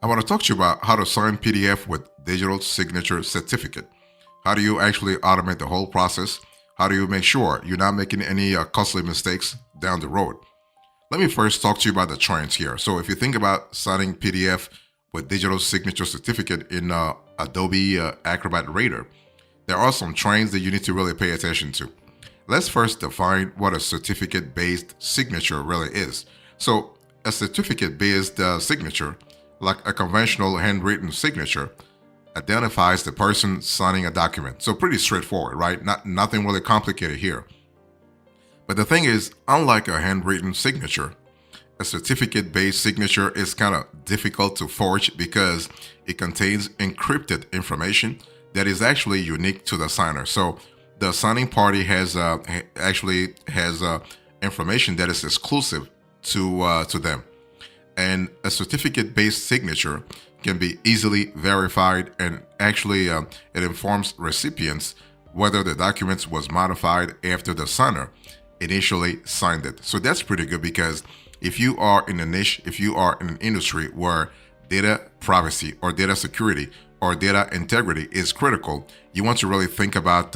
I want to talk to you about how to sign PDF with digital signature certificate. How do you actually automate the whole process? How do you make sure you're not making any costly mistakes down the road? Let me first talk to you about the trends here. So if you think about signing PDF with digital signature certificate in Adobe Acrobat Reader, there are some trends that you need to really pay attention to. Let's first define what a certificate-based signature really is. So a certificate-based signature, like a conventional handwritten signature, identifies the person signing a document. So pretty straightforward, right? Nothing really complicated here. But the thing is, unlike a handwritten signature, a certificate-based signature is kind of difficult to forge because it contains encrypted information that is actually unique to the signer. So the signing party has information that is exclusive to them. And a certificate-based signature can be easily verified, and actually it informs recipients whether the document was modified after the signer initially signed it. So that's pretty good, because if you are in a niche, if you are in an industry where data privacy or data security or data integrity is critical, you want to really think about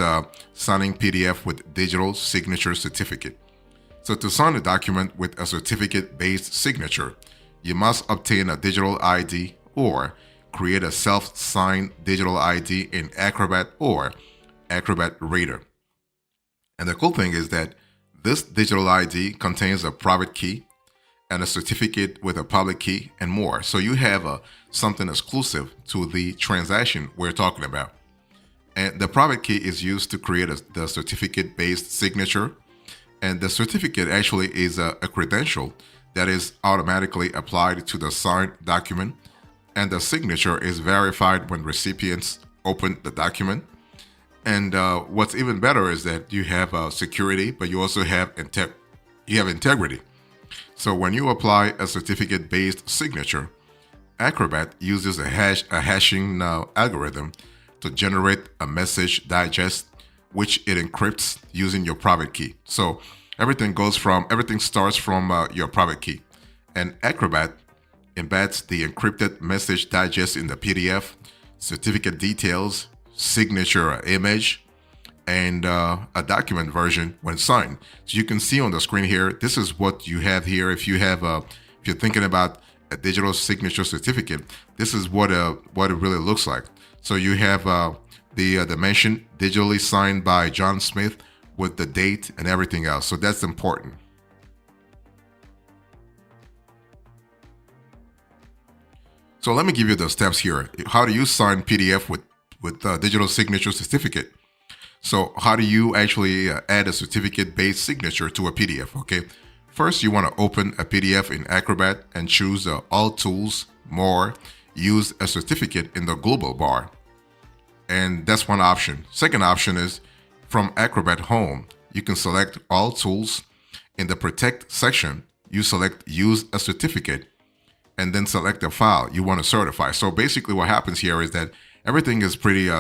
signing PDF with digital signature certificate. So to sign a document with a certificate-based signature, you must obtain a digital ID or create a self-signed digital ID in Acrobat or Acrobat Reader. And the cool thing is that this digital ID contains a private key and a certificate with a public key and more. So you have something exclusive to the transaction we're talking about. And the private key is used to create the certificate-based signature. And the certificate actually is a credential that is automatically applied to the signed document. And the signature is verified when recipients open the document. And what's even better is that you have security, but you also have integrity. So when you apply a certificate-based signature, Acrobat uses a hashing algorithm to generate a message digest, which it encrypts using your private key. So everything starts from your private key, and Acrobat embeds the encrypted message digest in the PDF, certificate details, signature image, and a document version when signed. So you can see on the screen here, this is what you have here. If you're thinking about a digital signature certificate, this is what it really looks like. So you have the dimension digitally signed by John Smith with the date and everything else. So that's important. So let me give you the steps here. How do you sign PDF with digital signature certificate? So how do you actually add a certificate-based signature to a PDF? Okay, first you want to open a PDF in Acrobat and choose All Tools, More, Use a Certificate in the global bar. And that's one option. Second option is from Acrobat Home, you can select All Tools. In the Protect section, you select Use a Certificate, and then select the file you want to certify. So basically what happens here is that everything is pretty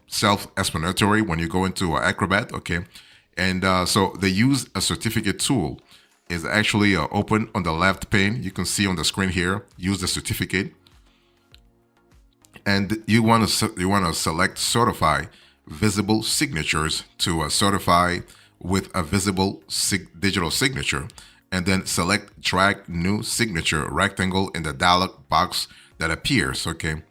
self-explanatory when you go into Acrobat, okay? And so the Use a Certificate tool is actually open on the left pane. You can see on the screen here, Use the Certificate. And you want to select Certify Visible Signatures to certify with a visible digital signature, and then select Drag New Signature rectangle in the dialog box that appears, okay?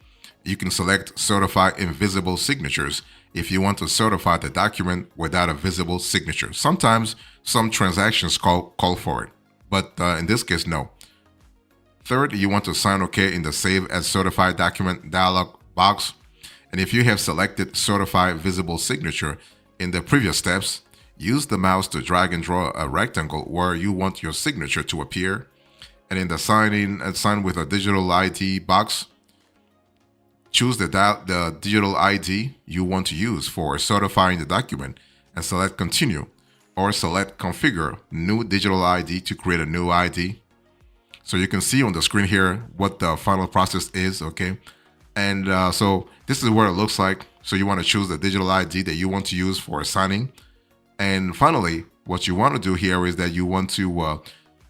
You can select Certify Invisible Signatures if you want to certify the document without a visible signature. Sometimes some transactions call for it, but in this case, no. Third, you want to sign OK in the Save as Certified Document dialog box. And if you have selected Certify Visible Signature in the previous steps, use the mouse to drag and draw a rectangle where you want your signature to appear. And in the Sign In and Sign with a Digital ID box, choose the digital ID you want to use for certifying the document and select Continue, or select Configure New Digital ID to create a new ID. So you can see on the screen here what the final process is, okay? And so this is what it looks like. So you want to choose the digital ID that you want to use for signing. And finally, what you want to do here is that you want to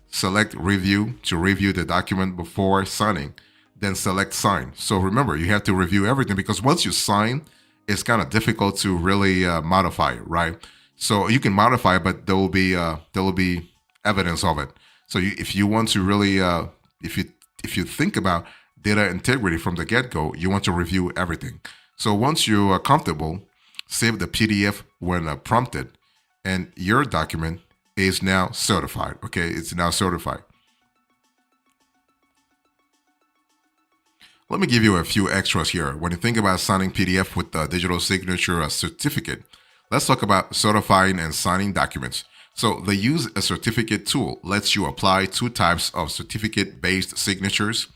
select Review to review the document before signing. then select sign. So remember, you have to review everything because once you sign, it's kind of difficult to really modify it, right? So you can modify it, but there will be evidence of it. So if you want to really, if you think about data integrity from the get-go, you want to review everything. So once you are comfortable, save the PDF when prompted, and your document is now certified. Okay, it's now certified. Let me give you a few extras here. When you think about signing PDF with the digital signature certificate, let's talk about certifying and signing documents. So the Use a Certificate tool lets you apply two types of certificate-based signatures.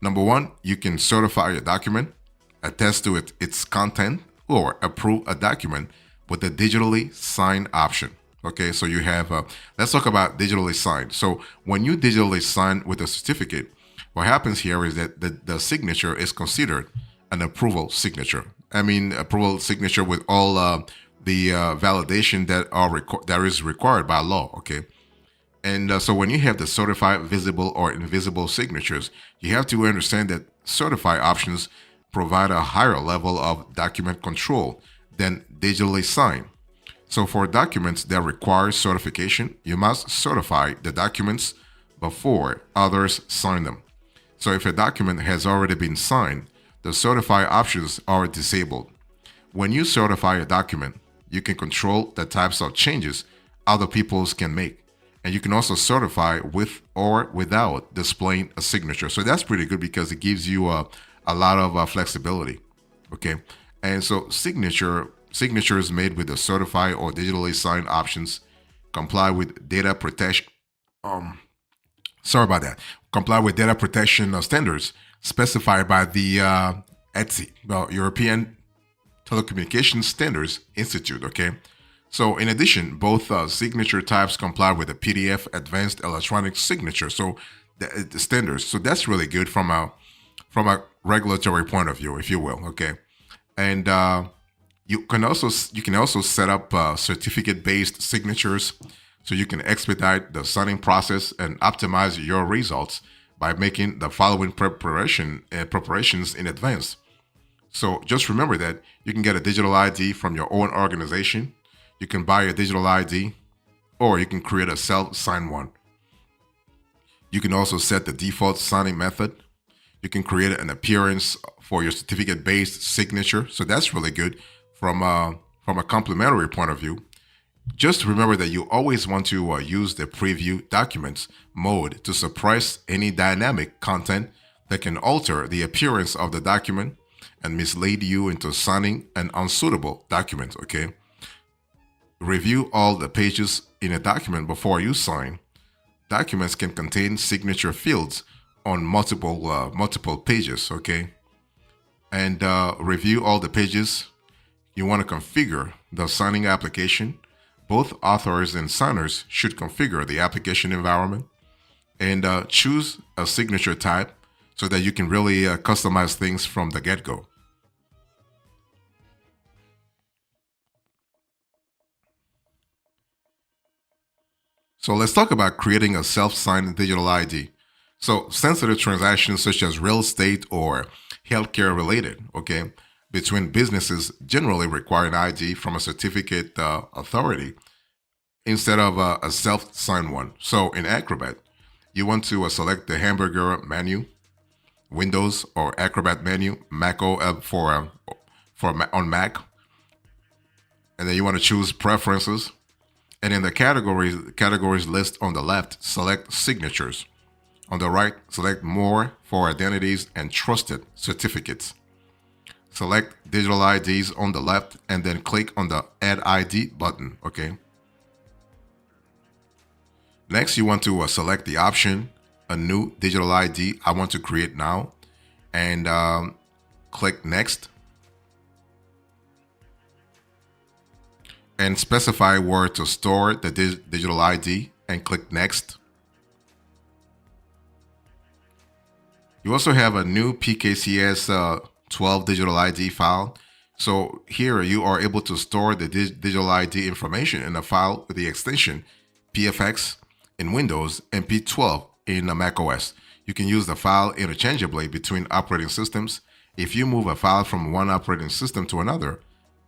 Number one, you can certify a document, attest to its content, or approve a document with the digitally signed option. Okay, so you have, let's talk about digitally signed. So when you digitally sign with a certificate, what happens here is that the signature is considered an approval signature. I mean, approval signature with all the validation that is required by law. Okay, and so when you have the certified visible or invisible signatures, you have to understand that certified options provide a higher level of document control than digitally signed. So for documents that require certification, you must certify the documents before others sign them. So if a document has already been signed, the certify options are disabled. When you certify a document, you can control the types of changes other people can make. And you can also certify with or without displaying a signature. So that's pretty good because it gives you a lot of flexibility. Okay. And so signatures made with the certified or digitally signed options comply with data protection. Sorry about that. Comply with data protection standards specified by the ETSI, the European Telecommunications Standards Institute. Okay, so in addition, both signature types comply with the PDF Advanced Electronic Signature. So the standards. So that's really good from a regulatory point of view, if you will. Okay, and you can also set up certificate-based signatures. So you can expedite the signing process and optimize your results by making the following preparations in advance. So just remember that you can get a digital ID from your own organization. You can buy a digital ID, or you can create a self-signed one. You can also set the default signing method. You can create an appearance for your certificate-based signature. So that's really good from a complementary point of view. Just remember that you always want to use the preview documents mode to suppress any dynamic content that can alter the appearance of the document and mislead you into signing an unsuitable document. Okay. Review all the pages in a document before you sign. Documents can contain signature fields on multiple pages. Okay. And review all the pages. You want to configure the signing application. Both authors and signers should configure the application environment and choose a signature type so that you can really customize things from the get-go. So let's talk about creating a self-signed digital ID. So sensitive transactions such as real estate or healthcare related, okay, between businesses generally require an ID from a certificate authority instead of a self-signed one. So in Acrobat, you want to select the hamburger menu, Windows or Acrobat menu, Mac for on Mac, and then you want to choose preferences. And in the categories list on the left, select signatures. On the right, select more for identities and trusted certificates. Select digital IDs on the left and then click on the Add ID button. Okay. Next, you want to select the option, a new digital ID I want to create now, and click Next. And specify where to store the digital ID and click Next. You also have a new PKCS 12 digital ID file. So here you are able to store the digital ID information in a file with the extension PFX in Windows and P12 in Mac OS. You can use the file interchangeably between operating systems. If you move a file from one operating system to another,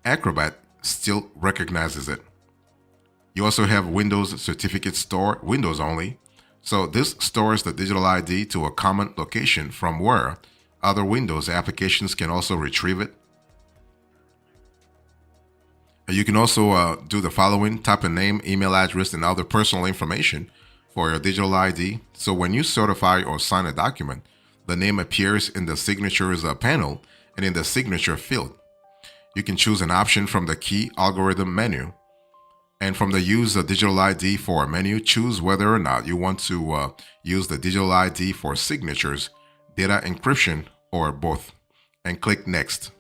Acrobat still recognizes it. You also have Windows Certificate Store, Windows only. So this stores the digital ID to a common location from where other Windows applications can also retrieve it. You can also do the following: type a name, email address, and other personal information for your digital ID. So when you certify or sign a document, the name appears in the signatures panel and in the signature field. You can choose an option from the key algorithm menu. And from the use a digital ID for menu, choose whether or not you want to use the digital ID for signatures, data encryption, or both, and click Next.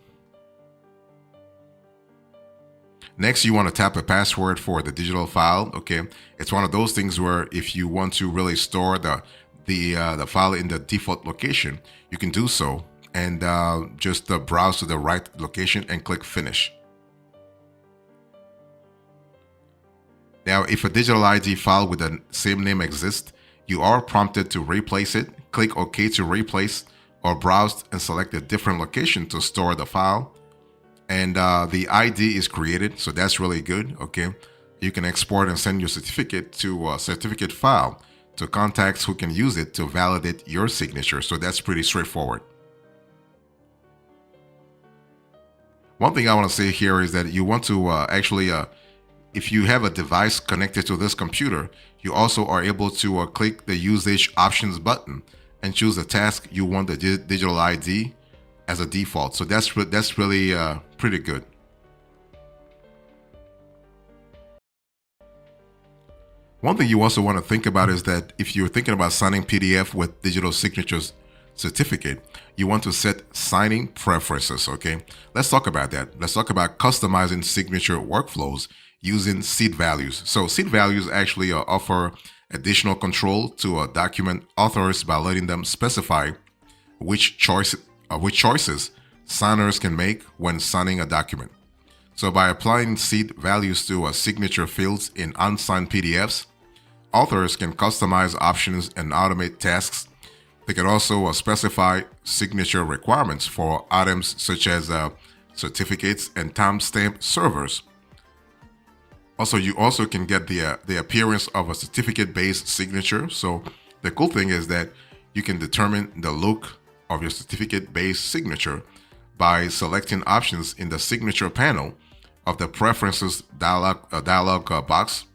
Next, you want to tap a password for the digital file. Okay, it's one of those things where if you want to really store the file in the default location, you can do so, and just browse to the right location and click Finish. Now, if a digital ID file with the same name exists, you are prompted to replace it. Click OK to replace, or browse and select a different location to store the file. And the ID is created, so that's really good. Okay, you can export and send your certificate to a certificate file to contacts who can use it to validate your signature. So that's pretty straightforward. One thing I want to say here is that you want to actually, if you have a device connected to this computer, you also are able to click the usage options button and choose the task you want the digital ID as a default. So that's really pretty good. One thing you also want to think about is that if you're thinking about signing PDF with digital signatures certificate, you want to set signing preferences. Okay, let's talk about that. Let's talk about customizing signature workflows using seed values. So seed values actually offer additional control to document authors by letting them specify which choices signers can make when signing a document. So by applying seed values to signature fields in unsigned PDFs, authors can customize options and automate tasks. They can also specify signature requirements for items such as certificates and timestamp servers. Also, you also can get the appearance of a certificate-based signature. So the cool thing is that you can determine the look of your certificate-based signature by selecting options in the signature panel of the Preferences dialog box.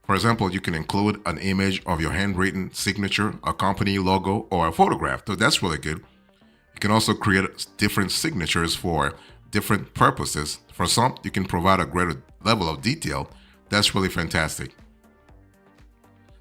For example, you can include an image of your handwritten signature, a company logo, or a photograph. So that's really good. You can also create different signatures for different purposes. For some, you can provide a greater level of detail. That's really fantastic.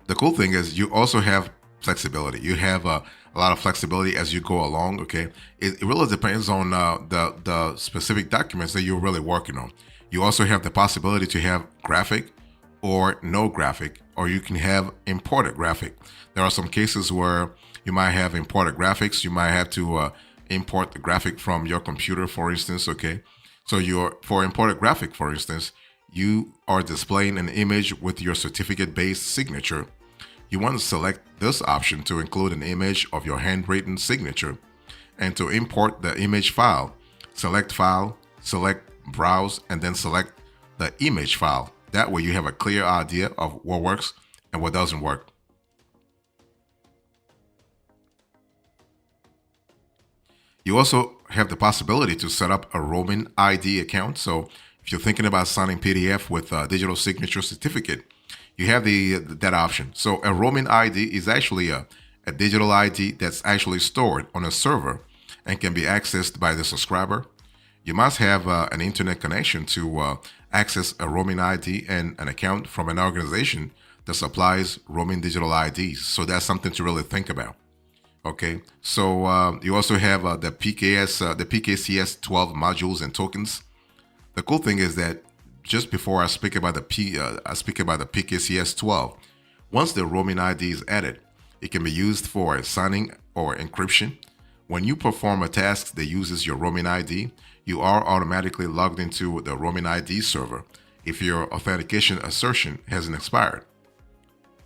The cool thing is you also have flexibility. You have a lot of flexibility as you go along. Okay, it really depends on the specific documents that you're really working on. You also have the possibility to have graphic or no graphic, or you can have imported graphic. There are some cases where you might have imported graphics. You might have to import the graphic from your computer, for instance. Okay, so for imported graphic, for instance, you are displaying an image with your certificate-based signature. You want to select this option to include an image of your handwritten signature. And to import the image file, select File, select Browse, and then select the image file. That way you have a clear idea of what works and what doesn't work. You also have the possibility to set up a roaming ID account. So if you're thinking about signing PDF with a digital signature certificate, you have that option. So a roaming ID is actually a digital ID that's actually stored on a server and can be accessed by the subscriber. You must have an internet connection to access a roaming ID and an account from an organization that supplies roaming digital IDs. So that's something to really think about. Okay, so you also have the PKCS 12 modules and tokens. The cool thing is that just before I speak about the PKCS 12, once the roaming ID is added, it can be used for signing or encryption. When you perform a task that uses your roaming ID, you are automatically logged into the roaming ID server if your authentication assertion hasn't expired.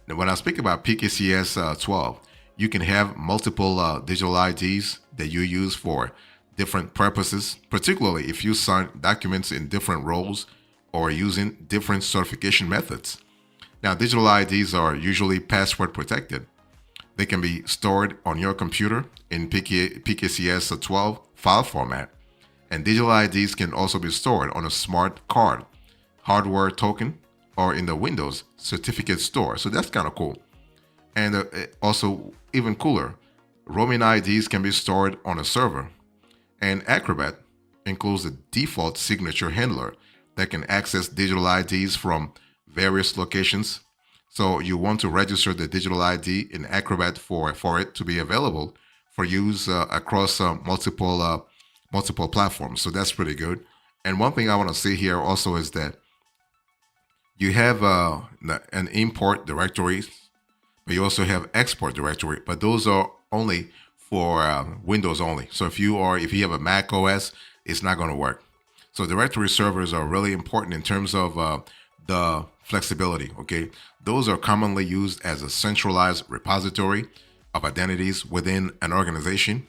Now, when I speak about PKCS 12, You can have multiple digital IDs that you use for different purposes, particularly if you sign documents in different roles or using different certification methods. Now, digital IDs are usually password protected. They can be stored on your computer in PKCS 12 file format, and digital IDs can also be stored on a smart card, hardware token, or in the Windows certificate store. So that's kind of cool. And also, even cooler, roaming IDs can be stored on a server. And Acrobat includes a default signature handler that can access digital IDs from various locations. So you want to register the digital ID in Acrobat for it to be available for use across multiple platforms. So that's pretty good. And one thing I want to say here also is that you have an import directory, but you also have export directory, but those are only for Windows only. So if you have a Mac OS, it's not going to work. So directory servers are really important in terms of the flexibility. Okay, those are commonly used as a centralized repository of identities within an organization.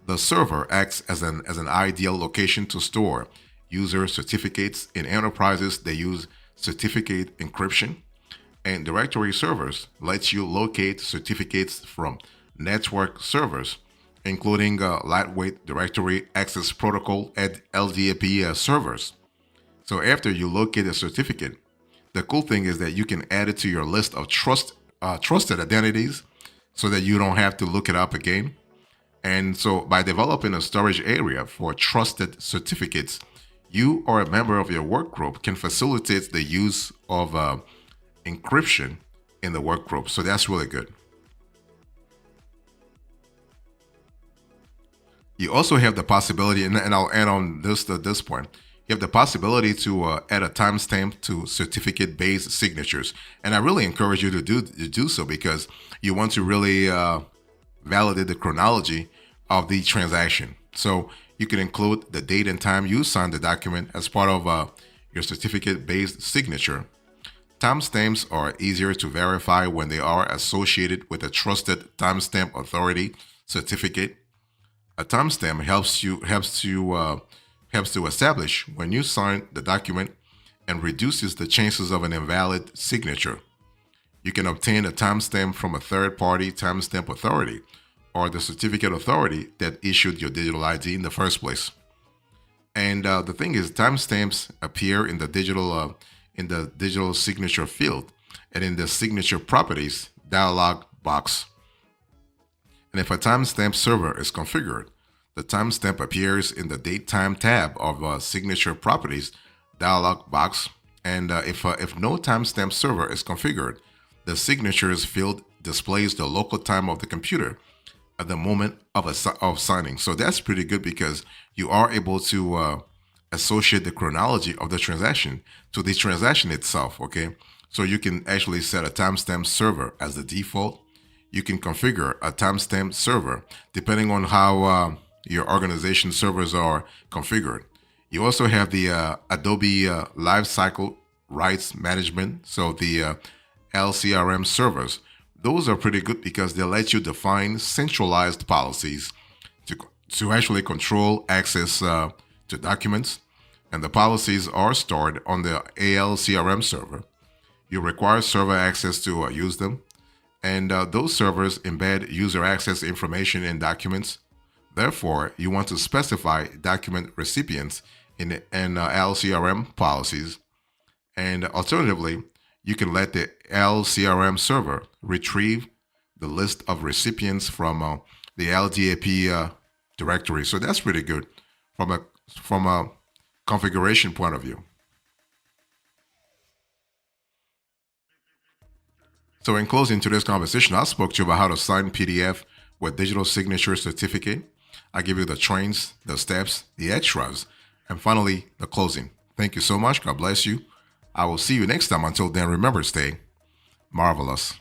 The server acts as an ideal location to store user certificates. In enterprises, they use certificate encryption, and directory servers lets you locate certificates from network servers, including lightweight directory access protocol and LDAP servers. So after you locate a certificate, the cool thing is that you can add it to your list of trusted identities so that you don't have to look it up again. And so by developing a storage area for trusted certificates, you or a member of your work group can facilitate the use of encryption in the work group. So that's really good. You also have the possibility, and I'll add on this at this point, you have the possibility to add a timestamp to certificate-based signatures. And I really encourage you to do so because you want to really validate the chronology of the transaction. So you can include the date and time you signed the document as part of your certificate-based signature. Timestamps are easier to verify when they are associated with a trusted timestamp authority certificate. A timestamp helps to establish when you sign the document and reduces the chances of an invalid signature. You can obtain a timestamp from a third-party timestamp authority or the certificate authority that issued your digital ID in the first place. And the thing is, timestamps appear in the digital signature field and in the signature properties dialog box. And if a timestamp server is configured, the timestamp appears in the Date/Time tab of Signature Properties dialog box. And if no timestamp server is configured, the Signatures field displays the local time of the computer at the moment of signing. So that's pretty good because you are able to associate the chronology of the transaction to the transaction itself. Okay, so you can actually set a timestamp server as the default. You can configure a timestamp server depending on how your organization servers are configured. You also have the Adobe Lifecycle Rights Management, so the LCRM servers. Those are pretty good because they let you define centralized policies to actually control access to documents, and the policies are stored on the ALCRM server. You require server access to use them, and those servers embed user access information in documents. Therefore, you want to specify document recipients in LCRM policies. And alternatively, you can let the LCRM server retrieve the list of recipients from the LDAP directory. So that's pretty good from a configuration point of view. So in closing today's conversation, I spoke to you about how to sign PDF with digital signature certificate. I give you the trains, the steps, the extras, and finally, the closing. Thank you so much. God bless you. I will see you next time. Until then, remember, stay marvelous.